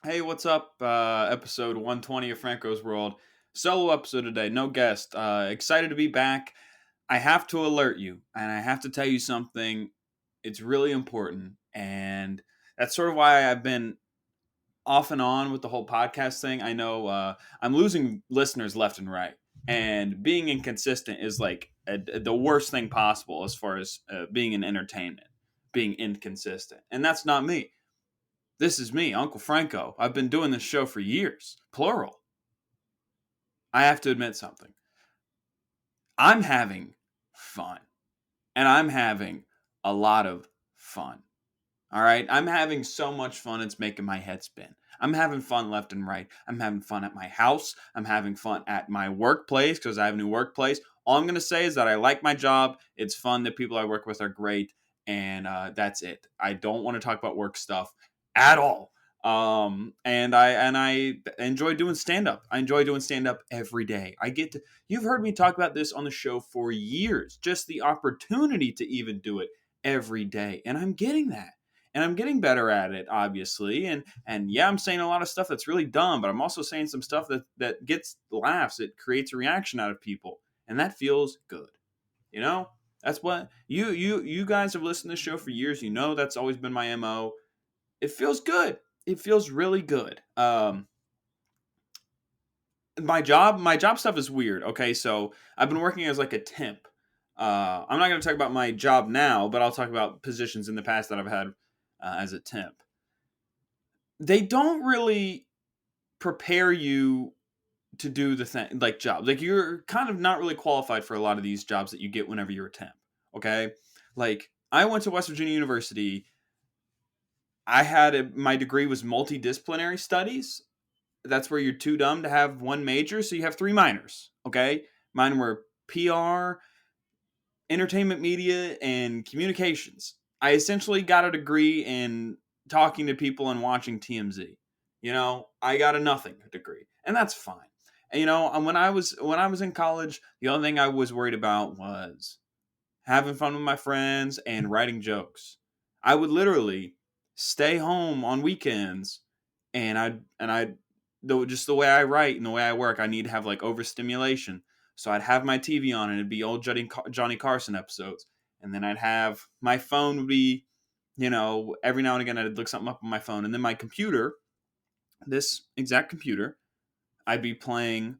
Hey, what's up? Episode 120 of Franco's World. Solo episode today, no guest. Excited to be back. I have to alert you, and I have to tell you something. It's really important, and that's sort of why I've been off and on with the whole podcast thing. I know I'm losing listeners left and right, and being inconsistent is like the worst thing possible as far as being in entertainment, being inconsistent. And that's not me. This is me, Uncle Franco. I've been doing this show for years, plural. I have to admit something. I'm having fun, and I'm having a lot of fun. All right. I'm having so much fun, it's making my head spin. I'm having fun left and right. I'm having fun at my house. I'm having fun at my workplace because I have a new workplace. All I'm going to say is that I like my job. It's fun. The people I work with are great. And that's it. I don't want to talk about work stuff at all. And I enjoy doing stand up. I enjoy doing stand up every day. I get to. You've heard me talk about this on the show for years. Just the opportunity to even do it every day, and I'm getting that, and I'm getting better at it, obviously. And yeah, I'm saying a lot of stuff that's really dumb, but I'm also saying some stuff that gets laughs. It creates a reaction out of people, and that feels good. You know, that's what you guys have listened to the show for years. You know that's always been my mo. It feels good. It feels really good. My job stuff is weird. Okay, so I've been working as like a temp. I'm not going to talk about my job now, but I'll talk about positions in the past that I've had as a temp. They don't really prepare you to do the thing like jobs. Like you're kind of not really qualified for a lot of these jobs that you get whenever you're a temp. Okay, like I went to West Virginia University. My degree was multidisciplinary studies. That's where you're too dumb to have one major, so you have three minors. Okay, mine were PR, entertainment media, and communications. I essentially got a degree in talking to people and watching TMZ. I got a nothing degree, and that's fine. And, and when I was in college, the only thing I was worried about was having fun with my friends and writing jokes. I would literally stay home on weekends, and I though just the way I write and the way I work, I need to have like overstimulation. So I'd have my TV on and it'd be old Johnny Carson episodes, and then I'd have my phone would be, every now and again I'd look something up on my phone, and then my computer, this exact computer, I'd be playing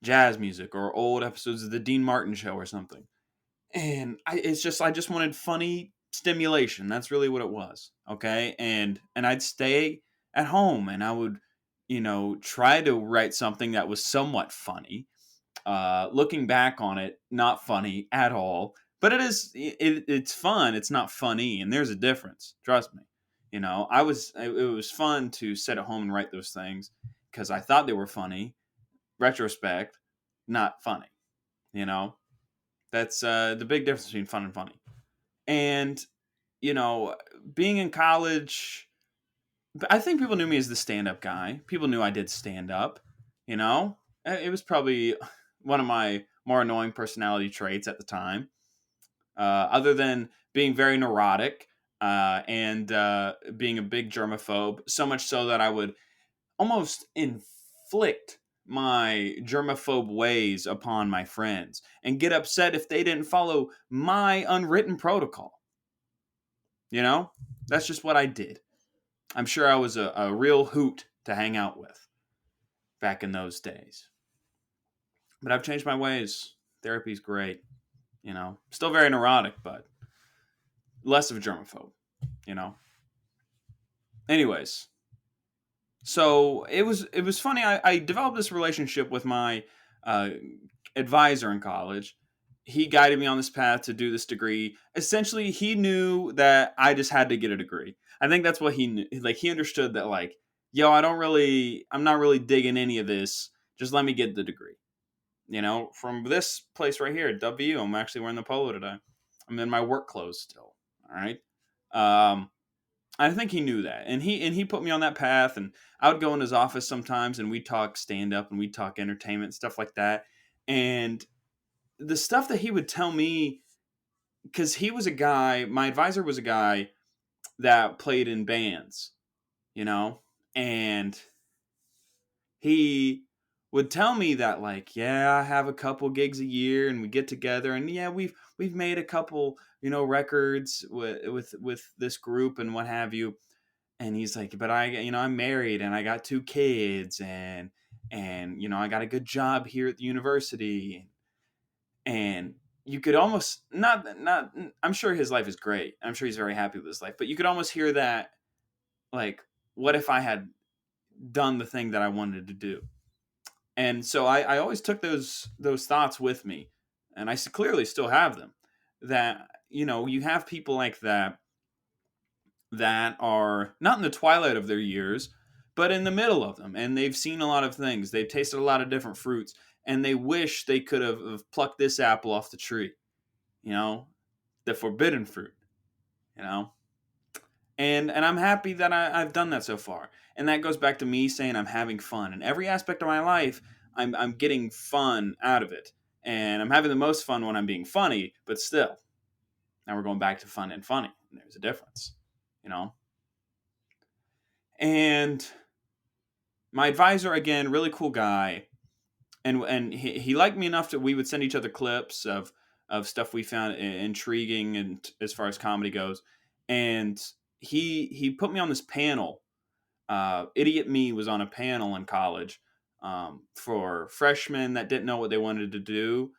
jazz music or old episodes of the Dean Martin show or something. And I just wanted funny stimulation. That's really what it was. Okay. And I'd stay at home and I would, try to write something that was somewhat funny. Looking back on it, not funny at all, but it's fun. It's not funny. And there's a difference. Trust me. It was fun to sit at home and write those things because I thought they were funny. Retrospect, not funny, you know? That's the big difference between fun and funny. And, you know, being in college, I think people knew me as the stand up guy. People knew I did stand up, you know? It was probably one of my more annoying personality traits at the time, other than being very neurotic and being a big germaphobe, so much so that I would almost inflict my germaphobe ways upon my friends and get upset if they didn't follow my unwritten protocol. You know, that's just what I did. I'm sure I was a real hoot to hang out with back in those days. But I've changed my ways. Therapy's great. Still very neurotic, but less of a germaphobe, you know. Anyways, so it was funny. I developed this relationship with my uh, advisor in college. He guided me on this path to do this degree. Essentially, he knew that I just had to get a degree. I think that's what he knew. Like he understood that, like, yo, I'm not really digging any of this. Just let me get the degree. From this place right here, W. I'm actually wearing the polo today. I'm in my work clothes still. All right. Um, I think he knew that, and he put me on that path. And I would go in his office sometimes, and we'd talk stand up, and we'd talk entertainment stuff like that. And the stuff that he would tell me, because he was a guy, my advisor was a guy that played in bands, you know, And he would tell me that, like, yeah, I have a couple gigs a year and we get together, and yeah, we've made a couple, records with this group and what have you. And he's like, but I'm married and I got two kids, and I got a good job here at the university. And you could almost not I'm sure his life is great. I'm sure he's very happy with his life, but you could almost hear that, like, what if I had done the thing that I wanted to do? And so I always took those thoughts with me, and I clearly still have them. That you have people like that are not in the twilight of their years, but in the middle of them, and they've seen a lot of things. They've tasted a lot of different fruits, and they wish they could have plucked this apple off the tree, you know, the forbidden fruit, you know. And I'm happy that I've done that so far. And that goes back to me saying I'm having fun in every aspect of my life. I'm getting fun out of it, and I'm having the most fun when I'm being funny. But still, now we're going back to fun and funny. And there's a difference, you know. And my advisor, again, really cool guy, and he liked me enough that we would send each other clips of stuff we found intriguing, and as far as comedy goes. And he put me on this panel. Idiot Me was on a panel in college, for freshmen that didn't know what they wanted to do.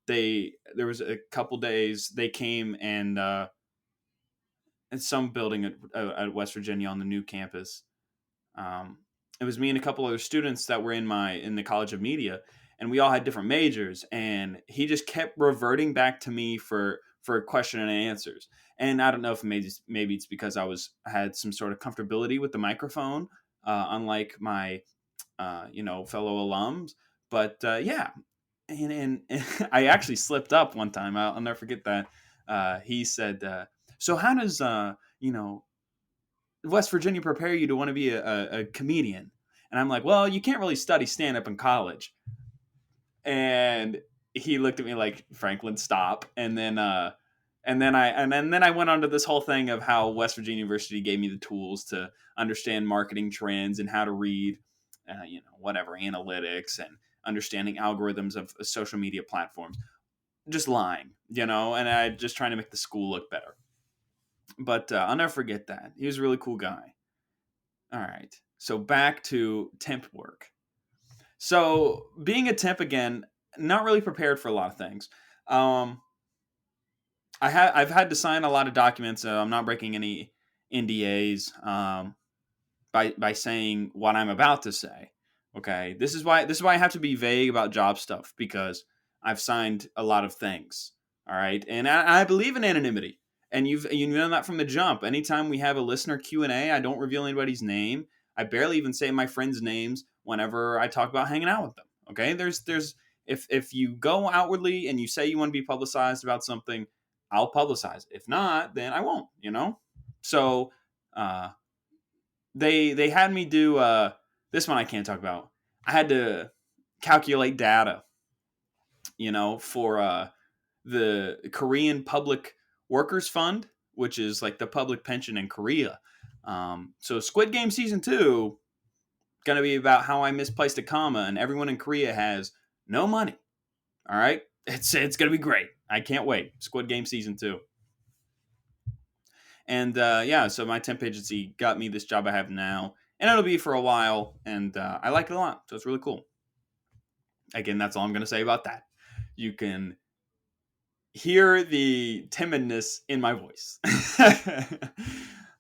There was a couple days they came, and at some building at West Virginia on the new campus. Um, it was me and a couple other students that were in the College of Media, and we all had different majors. And he just kept reverting back to me for question and answers. And I don't know if maybe it's because I had some sort of comfortability with the microphone, unlike my fellow alums. But yeah, and I actually slipped up one time. I'll never forget that. He said, "So how does West Virginia prepare you to want to be a comedian?" And I'm like, "Well, you can't really study stand up in college." And he looked at me like, "Franklin, stop." And then I went on to this whole thing of how West Virginia University gave me the tools to understand marketing trends and how to read, whatever, analytics, and understanding algorithms of social media platforms. Just lying, and I just trying to make the school look better. But I'll never forget that. He was a really cool guy. All right. So back to temp work. So being a temp again, not really prepared for a lot of things. Um, I've had to sign a lot of documents. I'm not breaking any NDAs, by saying what I'm about to say. Okay, this is why I have to be vague about job stuff, because I've signed a lot of things. All right, and I believe in anonymity, and you know that from the jump. Anytime we have a listener Q&A, I don't reveal anybody's name. I barely even say my friends' names whenever I talk about hanging out with them. Okay, there's if you go outwardly and you say you want to be publicized about something, I'll publicize. If not, then I won't. So. They had me do, this one I can't talk about. I had to calculate data, for the Korean Public Workers Fund, which is like the public pension in Korea. So Squid Game season 2 going to be about how I misplaced a comma, and everyone in Korea has no money. All right, it's going to be great. I can't wait. Squid Game season 2. And yeah, so my temp agency got me this job I have now, and it'll be for a while, and I like it a lot, so it's really cool. Again, that's all I'm going to say about that. You can hear the timidness in my voice.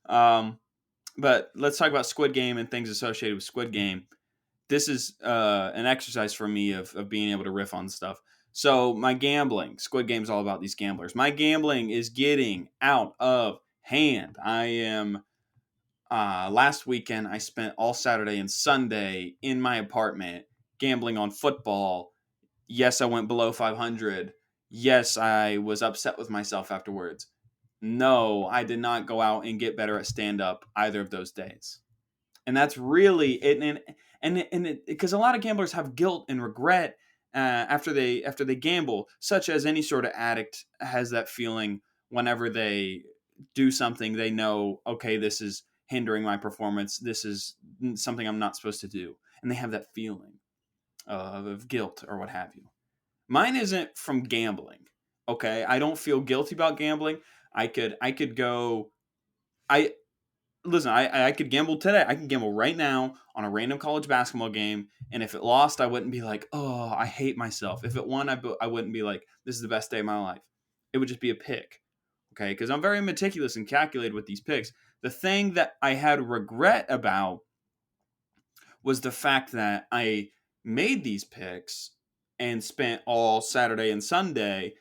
um, but let's talk about Squid Game and things associated with Squid Game. This is an exercise for me of being able to riff on stuff. So my gambling, Squid Game's all about these gamblers. My gambling is getting out of hand. I am last weekend, I spent all Saturday and Sunday in my apartment gambling on football. Yes, I went below 500. Yes, I was upset with myself afterwards. No, I did not go out and get better at stand up either of those days. And that's really it. And because a lot of gamblers have guilt and regret after they gamble, such as any sort of addict has that feeling whenever they do something they know, okay, this is hindering my performance. This is something I'm not supposed to do. And they have that feeling of guilt or what have you. Mine isn't from gambling. Okay, I don't feel guilty about gambling. I could go. I listen. I could gamble today. I can gamble right now on a random college basketball game, and if it lost, I wouldn't be like, oh, I hate myself. If it won, I wouldn't be like, this is the best day of my life. It would just be a pick. Okay, because I'm very meticulous and calculated with these picks. The thing that I had regret about was the fact that I made these picks and spent all Saturday and Sunday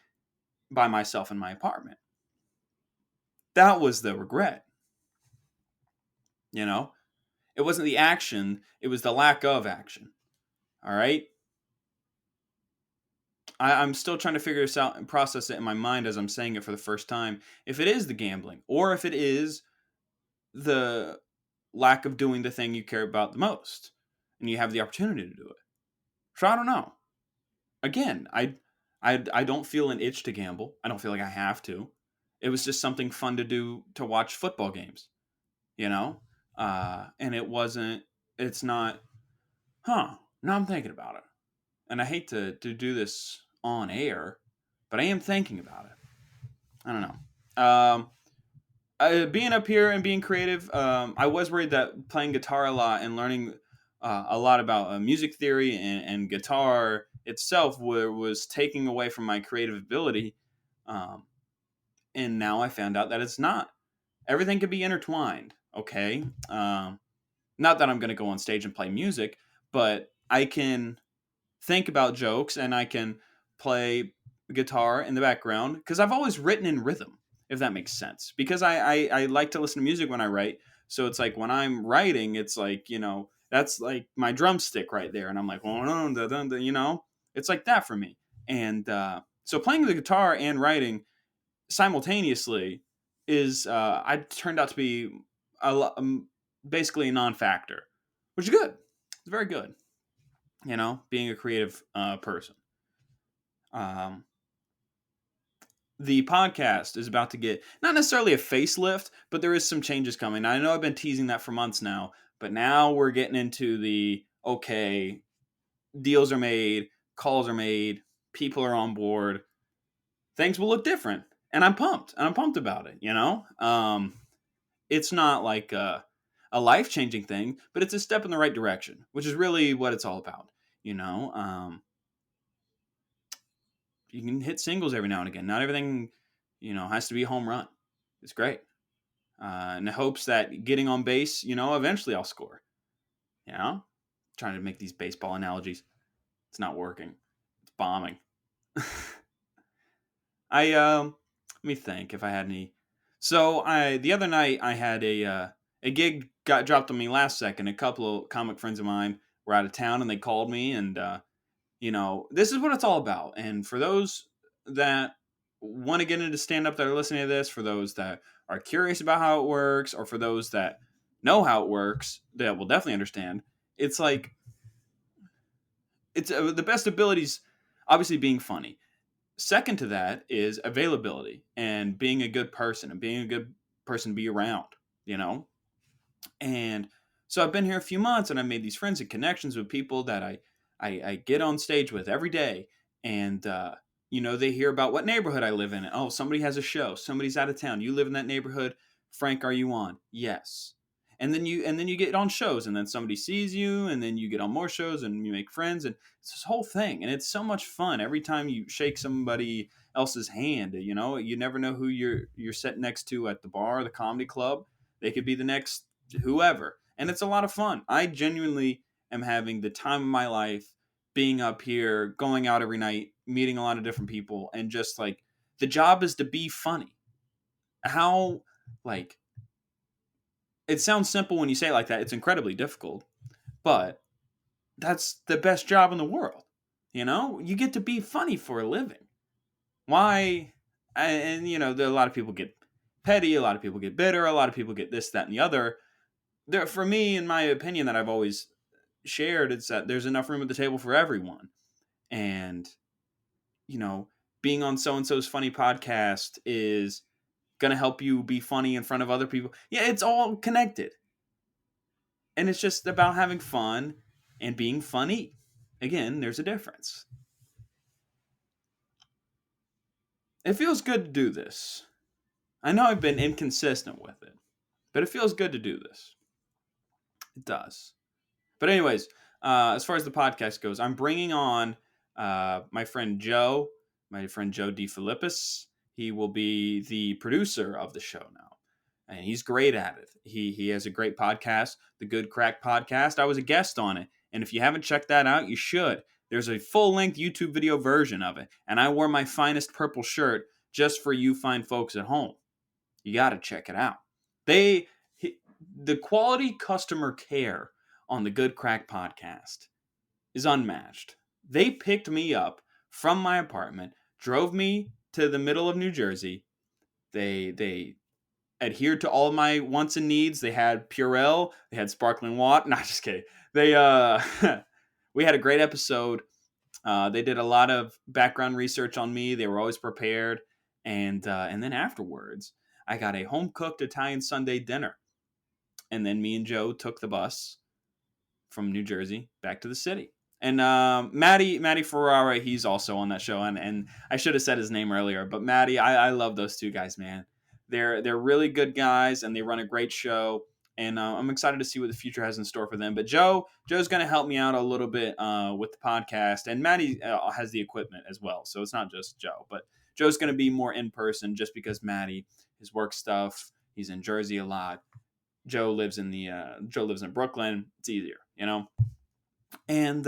by myself in my apartment. That was the regret. You know, it wasn't the action, it was the lack of action. All right. I'm still trying to figure this out and process it in my mind as I'm saying it for the first time. If it is the gambling or if it is the lack of doing the thing you care about the most and you have the opportunity to do it. So I don't know. Again, I don't feel an itch to gamble. I don't feel like I have to. It was just something fun to do to watch football games, you know? And it wasn't, it's not, now I'm thinking about it. And I hate to do this on air, but I am thinking about it. I don't know. Being up here and being creative, I was worried that playing guitar a lot and learning a lot about music theory and guitar itself was taking away from my creative ability. Um, and now I found out that it's not. Everything can be intertwined. Okay. Not that I'm going to go on stage and play music, but I can think about jokes and I can play guitar in the background because I've always written in rhythm, if that makes sense. Because I like to listen to music when I write. So it's like when I'm writing, it's like, that's like my drumstick right there. And I'm like, it's like that for me. And so playing the guitar and writing simultaneously is, I turned out to be basically a non-factor, which is good. It's very good. Being a creative person. Um, the podcast is about to get not necessarily a facelift, but there is some changes coming. I know I've been teasing that for months now, but now we're getting into the okay, deals are made, calls are made, people are on board, things will look different, and I'm pumped. And I'm pumped about it. It's not like a life changing thing, but it's a step in the right direction, which is really what it's all about. You know, you can hit singles every now and again. Not everything, has to be a home run. It's great. In the hopes that getting on base, eventually I'll score. Trying to make these baseball analogies. It's not working. It's bombing. Let me think if I had any. So the other night I had a gig got dropped on me last second. A couple of comic friends of mine were out of town and they called me and this is what it's all about. And for those that want to get into stand up that are listening to this, for those that are curious about how it works, or for those that know how it works, that will definitely understand. It's like, it's the best abilities, obviously being funny. Second to that is availability and being a good person and being a good person to be around, you know? And so I've been here a few months and I made these friends and connections with people that I get on stage with every day. And, they hear about what neighborhood I live in. Oh, somebody has a show. Somebody's out of town. You live in that neighborhood. Frank, are you on? Yes. And then you get on shows and then somebody sees you and then you get on more shows and you make friends and it's this whole thing. And it's so much fun every time you shake somebody else's hand. You never know who you're sitting next to at the bar, the comedy club. They could be the next whoever. And it's a lot of fun. I genuinely am having the time of my life being up here, going out every night, meeting a lot of different people, and just like the job is to be funny. How, like, it sounds simple when you say it like that. It's incredibly difficult, but that's the best job in the world. You get to be funny for a living. Why? And a lot of people get petty, a lot of people get bitter, a lot of people get this, that, and the other. For me, in my opinion, that I've always shared, it's that there's enough room at the table for everyone. And, being on so and so's funny podcast is going to help you be funny in front of other people. Yeah, it's all connected. And it's just about having fun and being funny. Again, there's a difference. It feels good to do this. I know I've been inconsistent with it, but it feels good to do this. It does. But anyways, as far as the podcast goes, I'm bringing on my friend Joe, my friend Joe DeFilippis. He will be the producer of the show now, and he's great at it. He has a great podcast, the Good Crack Podcast. I was a guest on it, and if you haven't checked that out, you should. There's a full length YouTube video version of it, and I wore my finest purple shirt just for you fine folks at home. You got to check it out. They the quality customer care on the Good Crack Podcast is unmatched. They picked me up from my apartment, drove me to the middle of New Jersey. They adhered to all of my wants and needs. They had Purell, they had sparkling water. Not just kidding. They we had a great episode. They did a lot of background research on me. They were always prepared, and then afterwards, I got a home cooked Italian Sunday dinner, and then me and Joe took the bus from New Jersey back to the city. And Matty Ferrara, he's also on that show, and I should have said his name earlier, but Matty, I love those two guys, man. They're really good guys, and they run a great show. And I'm excited to see what the future has in store for them. But Joe's going to help me out a little bit with the podcast, and Matty has the equipment as well, so it's not just Joe. But Joe's going to be more in person, just because Matty, his work stuff, he's in Jersey a lot. Joe lives in Brooklyn. It's easier, you know. And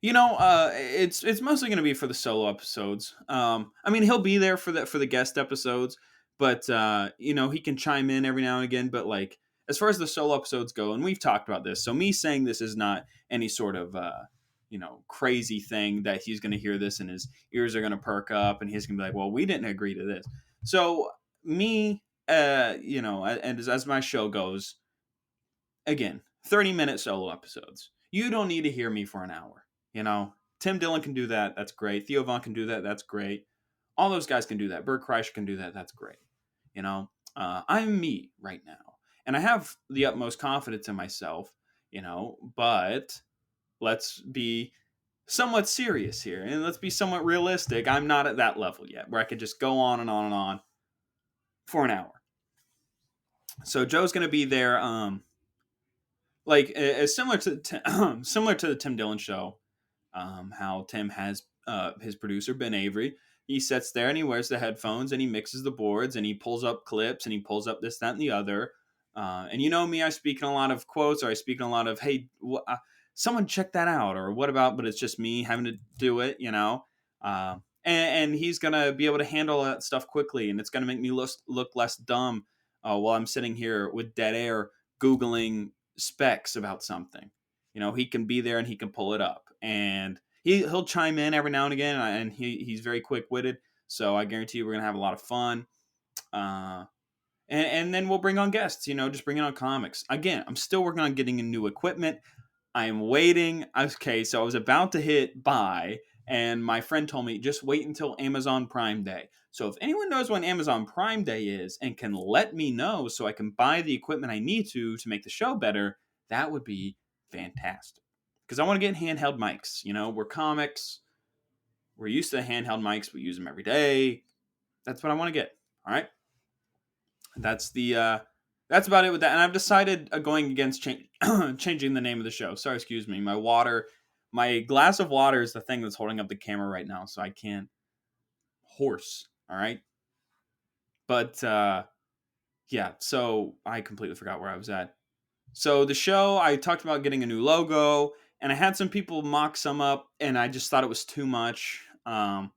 it's mostly going to be for the solo episodes. I mean, he'll be there for the guest episodes, but he can chime in every now and again. But like as far as the solo episodes go, and we've talked about this, so me saying this is not any sort of crazy thing that he's going to hear this and his ears are going to perk up and he's going to be like, well, we didn't agree to this. So me, and as my show goes, again, 30-minute solo episodes. You don't need to hear me for an hour. Tim Dillon can do that. That's great. Theo Von can do that. That's great. All those guys can do that. Bert Kreischer can do that. That's great. I'm me right now. And I have the utmost confidence in myself, but let's be somewhat serious here and let's be somewhat realistic. I'm not at that level yet where I could just go on and on and on for an hour. So Joe's going to be there. Like similar to the Tim Dillon show, how Tim has his producer Ben Avery. He sits there and he wears the headphones and he mixes the boards and he pulls up clips and he pulls up this, that, and the other. And you know me, I speak in a lot of quotes, or I speak in a lot of, hey, someone check that out, or what about? But it's just me having to do it, and he's gonna be able to handle that stuff quickly, and it's gonna make me look less dumb while I'm sitting here with dead air googling specs about something. He can be there and he can pull it up, and he'll chime in every now and again, and he's very quick-witted, so I guarantee you we're gonna have a lot of fun. And then we'll bring on guests, just bringing on comics. Again, I'm still working on getting a new equipment. I am waiting. Okay, so I was about to hit buy, and my friend told me just wait until Amazon Prime Day. So if anyone knows when Amazon Prime Day is and can let me know so I can buy the equipment I need to make the show better, that would be fantastic. Because I want to get handheld mics. We're comics. We're used to handheld mics. We use them every day. That's what I want to get. All right. That's about it with that. And I've decided going against changing the name of the show. Sorry, excuse me. My glass of water is the thing that's holding up the camera right now, so I can't horse. All right. But yeah, so I completely forgot where I was at. So the show, I talked about getting a new logo, and I had some people mock some up, and I just thought it was too much. I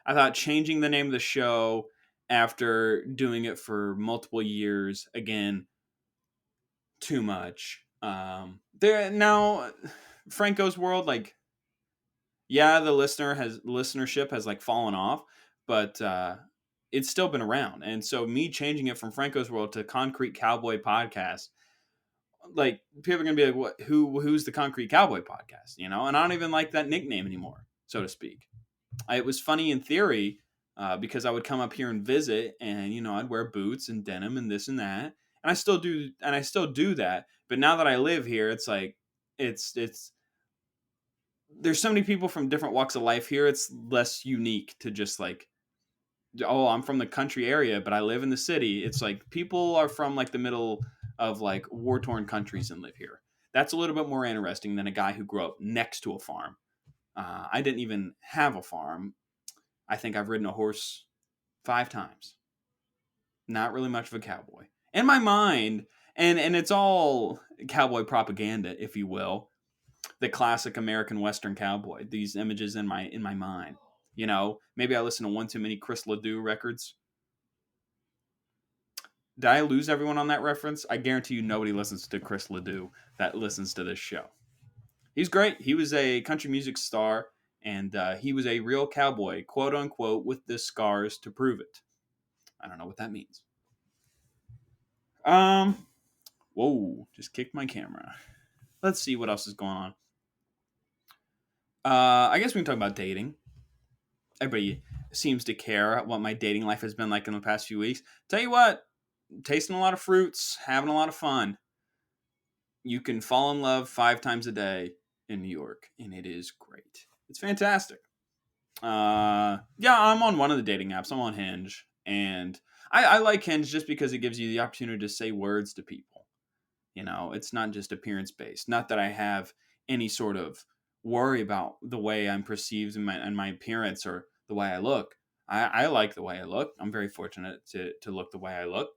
thought changing the name of the show after doing it for multiple years, again, too much. There now, Franco's world, like, yeah, the listenership has like fallen off, but it's still been around. And so me changing it from Franco's world to Concrete Cowboy Podcast, like people are gonna be like, what? Who's the Concrete Cowboy Podcast? And I don't even like that nickname anymore, so to speak. It was funny in theory because I would come up here and visit, and I'd wear boots and denim and this and that, and I still do that. But now that I live here, it's like it's there's so many people from different walks of life here. It's less unique to just like, oh, I'm from the country area, but I live in the city. It's like people are from like the middle of like war torn countries and live here. That's a little bit more interesting than a guy who grew up next to a farm. I didn't even have a farm. I think I've ridden a horse 5 times. Not really much of a cowboy in my mind, and it's all cowboy propaganda, if you will. The classic American Western cowboy. These images in my mind. You know, maybe I listen to one too many Chris Ledoux records. Did I lose everyone on that reference? I guarantee you nobody listens to Chris Ledoux that listens to this show. He's great. He was a country music star, and he was a real cowboy, quote unquote, with the scars to prove it. I don't know what that means. Um, Whoa, just kicked my camera. Let's see what else is going on. I guess we can talk about dating. Everybody seems to care what my dating life has been like in the past few weeks. Tell you what, tasting a lot of fruits, having a lot of fun. You can fall in love 5 times a day in New York, and it is great. It's fantastic. Yeah, I'm on one of the dating apps. I'm on Hinge, and I like Hinge just because it gives you the opportunity to say words to people. You know, it's not just appearance based. Not that I have any sort of worry about the way I'm perceived in my appearance or the way I look. I like the way I look. I'm very fortunate to look the way I look,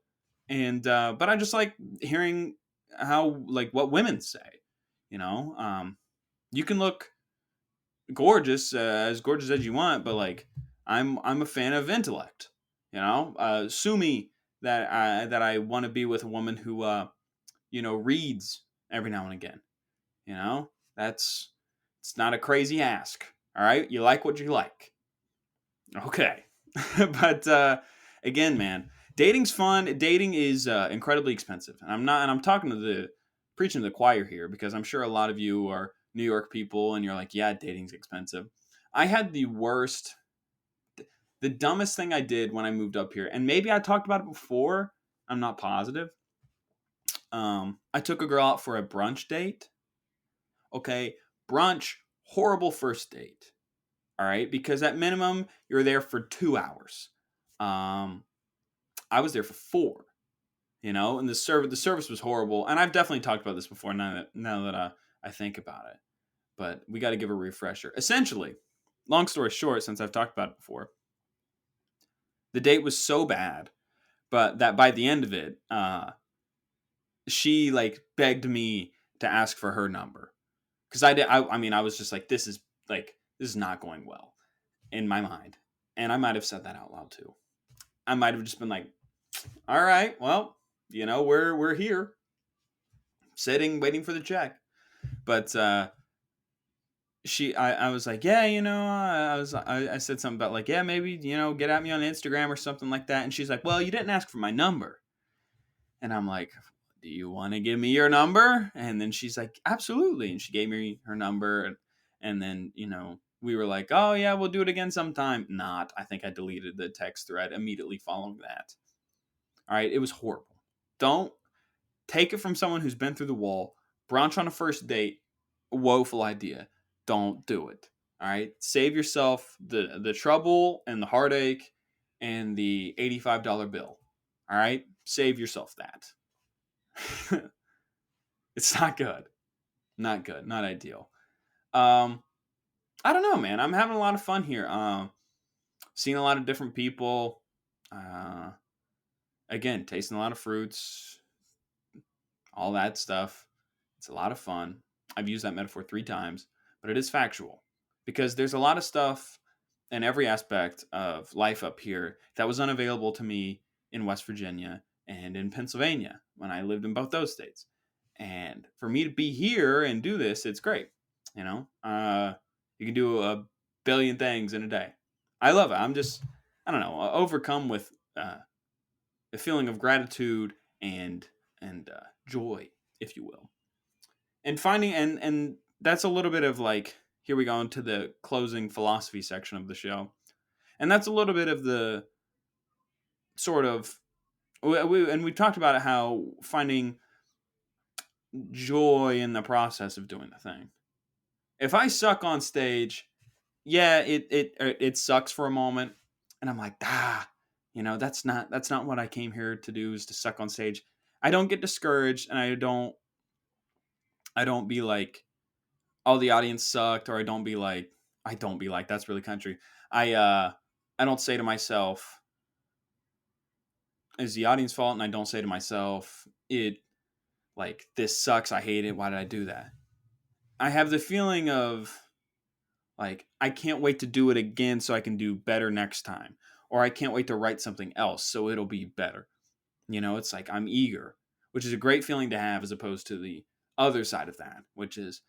and but I just like hearing how like what women say. You know, you can look gorgeous as you want, but like I'm a fan of intellect. You know, sue me that I want to be with a woman who reads every now and again. You know, it's not a crazy ask. All right, you like what you like. Okay, but again, man, dating's fun. Dating is incredibly expensive, and I'm talking to the preaching to the choir here because I'm sure a lot of you are New York people, and you're like, yeah, dating's expensive. I had the dumbest thing I did when I moved up here, and maybe I talked about it before. I'm not positive. I took a girl out for a brunch date. Okay, brunch, horrible first date. All right, because at minimum you're there for 2 hours. Um, I was there for 4. You know, and the service was horrible. And I've definitely talked about this before. Now that I think about it, but we got to give a refresher. Essentially, long story short, since I've talked about it before, the date was so bad, but that by the end of it, she like begged me to ask for her number because I mean, I was just like, this is not going well in my mind, and I might have said that out loud too. I might have just been like, all right, well, we're here, sitting, waiting for the check. But I was like, yeah, I said something about like, yeah, maybe get at me on Instagram or something like that, and she's like, well, you didn't ask for my number, and I'm like, do you want to give me your number? And then she's like, absolutely, and she gave me her number, and then we were like, oh yeah, we'll do it again sometime. Not, I think I deleted the text thread immediately following that. All right, it was horrible. Don't take it from someone who's been through the wall. Brunch on a first date, woeful idea. Don't do it. All right, save yourself the trouble and the heartache and the $85 bill. All right, save yourself that. It's not good. Not good. Not ideal. I don't know, man. I'm having a lot of fun here. Seeing a lot of different people. Again, tasting a lot of fruits, all that stuff. It's a lot of fun. I've used that metaphor 3 times, but it is factual because there's a lot of stuff in every aspect of life up here that was unavailable to me in West Virginia and in Pennsylvania when I lived in both those states. And for me to be here and do this, it's great. You can do a billion things in a day. I love it. I don't know, overcome with a feeling of gratitude and joy, if you will, and finding and that's a little bit of like, here we go into the closing philosophy section of the show, and that's a little bit of the sort of And we talked about how finding joy in the process of doing the thing. If I suck on stage, yeah, it sucks for a moment, and I'm like, that's not what I came here to do, is to suck on stage. I don't get discouraged, and I don't be like, oh, the audience sucked, or I don't be like that's really country. I uh I don't say to myself, is the audience fault, and I don't say to myself, it like, this sucks, I hate it, why did I do that? I have the feeling of, like, I can't wait to do it again so I can do better next time. Or I can't wait to write something else so it'll be better. It's like I'm eager, which is a great feeling to have, as opposed to the other side of that, which is,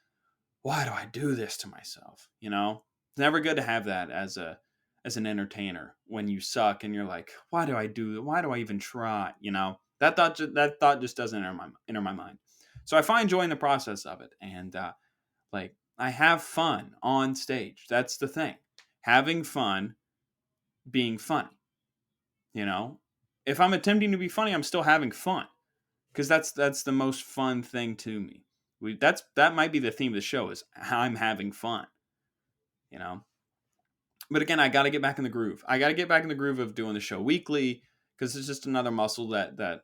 why do I do this to myself? It's never good to have that as an entertainer, when you suck and you're like, why do I even try? That thought just doesn't enter my mind. So I find joy in the process of it, and like, I have fun on stage. That's the thing. Having fun, being funny. You know, if I'm attempting to be funny, I'm still having fun, because that's the most fun thing to me. That might be the theme of the show, is how I'm having fun. You know, but again, I got to get back in the groove. I got to get back in the groove of doing the show weekly, because it's just another muscle that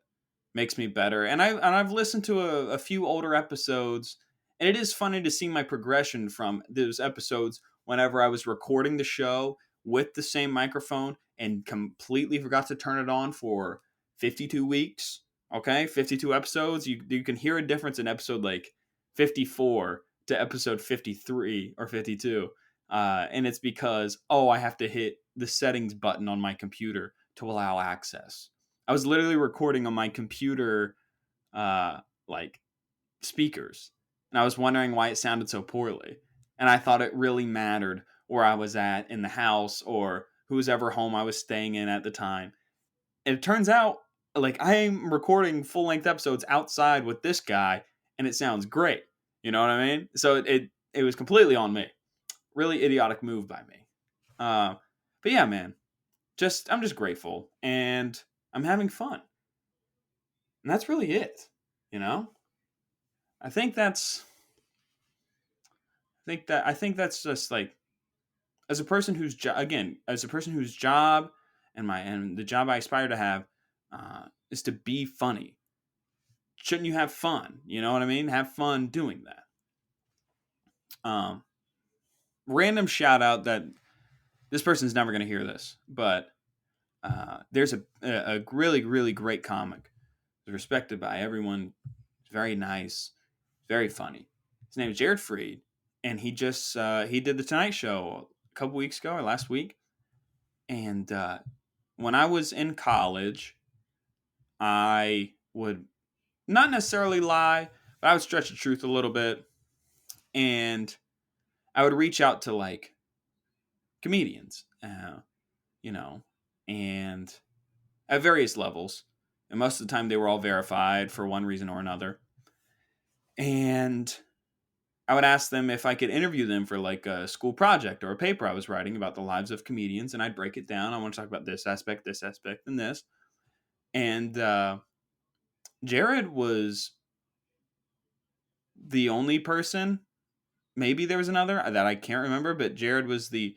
makes me better. And I've listened to a few older episodes, and it is funny to see my progression from those episodes whenever I was recording the show with the same microphone and completely forgot to turn it on for 52 weeks. Okay, 52 episodes. You can hear a difference in episode like 54 to episode 53 or 52. And it's because, I have to hit the settings button on my computer to allow access. I was literally recording on my computer, uh, like, speakers, and I was wondering why it sounded so poorly. And I thought it really mattered where I was at in the house, or whose ever home I was staying in at the time. And it turns out, like, I'm recording full length episodes outside with this guy, and it sounds great. You know what I mean? So it was completely on me. Really idiotic move by me. Uh, but yeah, man, I'm just grateful, and I'm having fun, and that's really it. You know, I think that's I think that's just like, as a person whose again, as a person whose job and the job I aspire to have, is to be funny. Shouldn't you have fun? You know what I mean? Have fun doing that. Um, Random shout out that this person's never going to hear this, but there's a really, really great comic, respected by everyone. Very nice, very funny. His name is Jared Freed, and he did the Tonight Show a couple weeks ago, or last week. And when I was in college, I would not necessarily lie, but I would stretch the truth a little bit, and I would reach out to, like, comedians, you know, and at various levels. And most of the time, they were all verified for one reason or another. And I would ask them if I could interview them for, like, a school project or a paper I was writing about the lives of comedians, and I'd break it down. I want to talk about this aspect, and this. And Jared was the only person. Maybe there was another that I can't remember, but Jared was the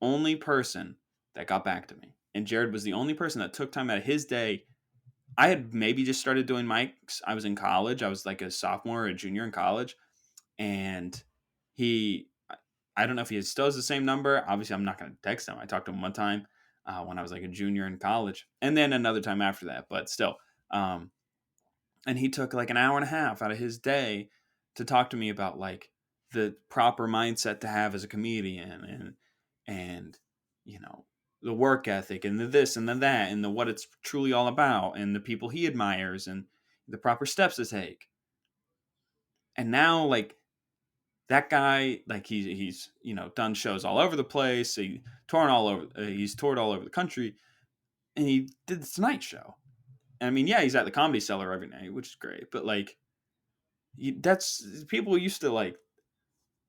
only person that got back to me. And Jared was the only person that took time out of his day. I had maybe just started doing mics. I was in college. I was like a sophomore or a junior in college. And he, I don't know if he still has the same number. Obviously, I'm not going to text him. I talked to him one time when I was like a junior in college, and then another time after that. But still, and he took like an hour and a half out of his day to talk to me about, like, the proper mindset to have as a comedian, and the work ethic, and the this and the that, and the what it's truly all about, and the people he admires, and the proper steps to take. And now, like, that guy, like, he's done shows all over the place. He's toured all over the country, and he did the Tonight Show. I mean, yeah, he's at the Comedy Cellar every night, which is great. But, like, that's people used to, like.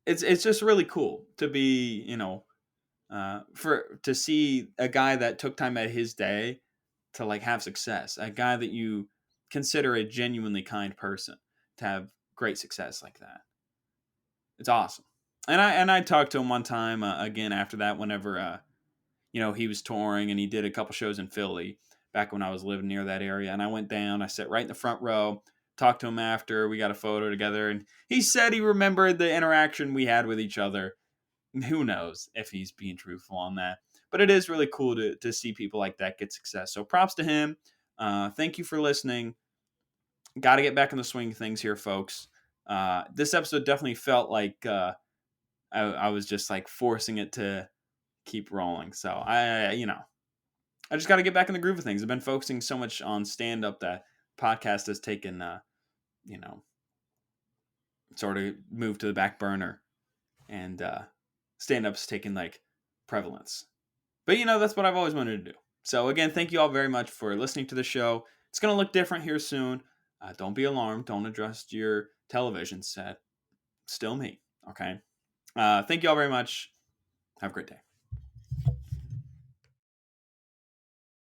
It's just really cool to be, for to see a guy that took time out of his day to like have success, a guy that you consider a genuinely kind person to have great success like that. It's awesome. And I talked to him one time again after that, whenever he was touring and he did a couple shows in Philly back when I was living near that area. And I went down, I sat right in the front row, talked to him after, we got a photo together, and he said he remembered the interaction we had with each other. Who knows if he's being truthful on that. But it is really cool to see people like that get success. So props to him. Thank you for listening. Got to get back in the swing of things here, folks. This episode definitely felt like I was just like forcing it to keep rolling. So I just got to get back in the groove of things. I've been focusing so much on stand up that podcast has taken, sort of moved to the back burner, and stand up's taken like prevalence. But that's what I've always wanted to do. So again, thank you all very much for listening to the show. It's going to look different here soon. Don't be alarmed. Don't adjust your television set. Still me. Okay. Thank you all very much. Have a great day.